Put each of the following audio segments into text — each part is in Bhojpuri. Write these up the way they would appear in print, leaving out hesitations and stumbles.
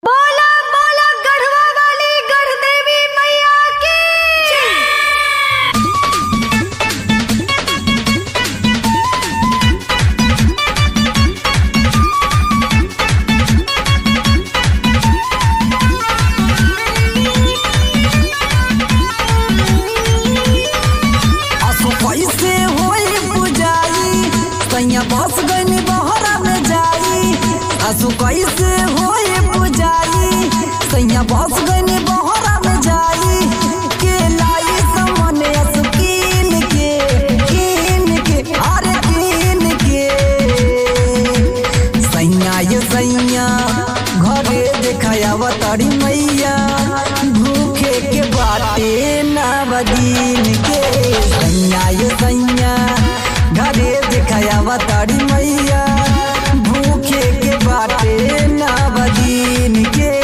बोला बोला गढ़वा वाली गढ़ देवी मैया की असो कैसे होई पुजाई सैया बस गनी बहरा में जाई। असो कैसे होई पुजाई सैया बस गनी बहरा में जाई। के लाई सामने असो कीन के अरे कीन के सैया ये सैया घरे देखाया तारी मैया भूखे के बाटे नवदीन के। सैया ये सैया घरे दिखाया तारी मैया भूखे के बाटे नवदीन के।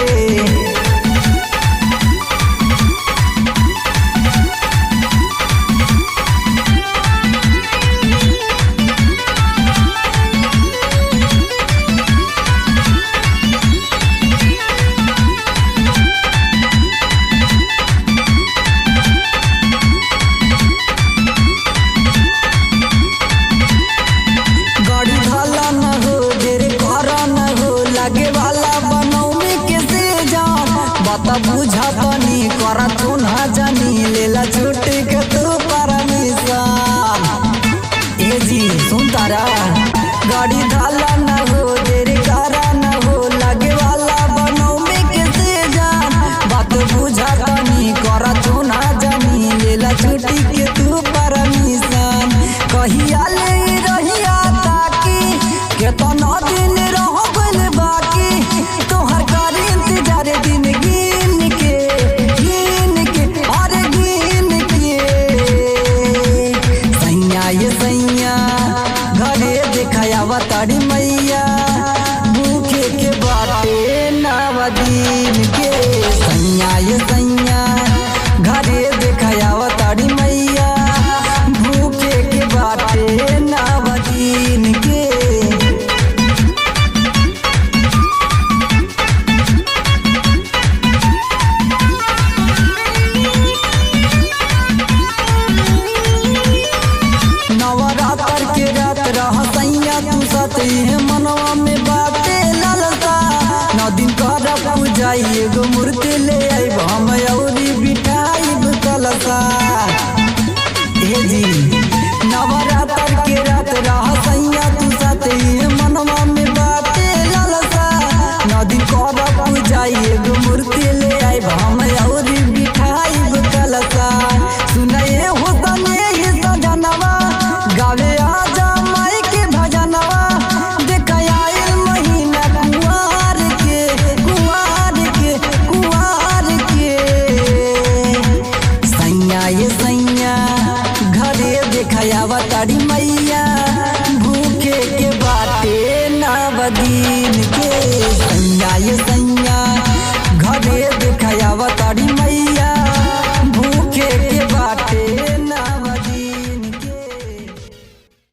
गाड़ी धाला न हो देर करा न हो लागे वाला बनौने के से जान बता बुझा तनी करा तू ना जानी लेला छुट्टी के तू परमिशन। ए जी सुन तारा गाड़ी धाला न हो देर करा न हो लागे वाला बनौने के से जान बात बुझा तनी करा तू ना जानी लेला छुट्टी के तू परमिशन। कहिया ले रहिया केतना दिन रह गइल बाकी तोहर कर इंतजार दिन गिन के अरे गिन के। सैया ये सैया घरे दिखाया तारी मैया भूखे के बाटे नवदीन के। सैया ये सैया घरे दिखाया तारी मैया भूखे के बाटे नवदीन के। नवरात्र के रात रह सैया तू सती है मनवा में बाटे ललता। 9 दिन कर पूजाई एगो मूर्ति ले आई हम औरी बिठाई कलसा। हे जी नवरात्र के रात रह सैया तू सती है मनवा में बाटे ललसा। 9 दिन कर पूजाई एगो मूर्ति ले आई हम औरी बिठाई कलसा। सुनाए हो तने ही सजनवा गावे आजा माई के भजनवा देखया महीना कुआर के। सैया ये सैया घरे देखाया तारी मैया भूखे के बाटे नवदीन के। सैया ये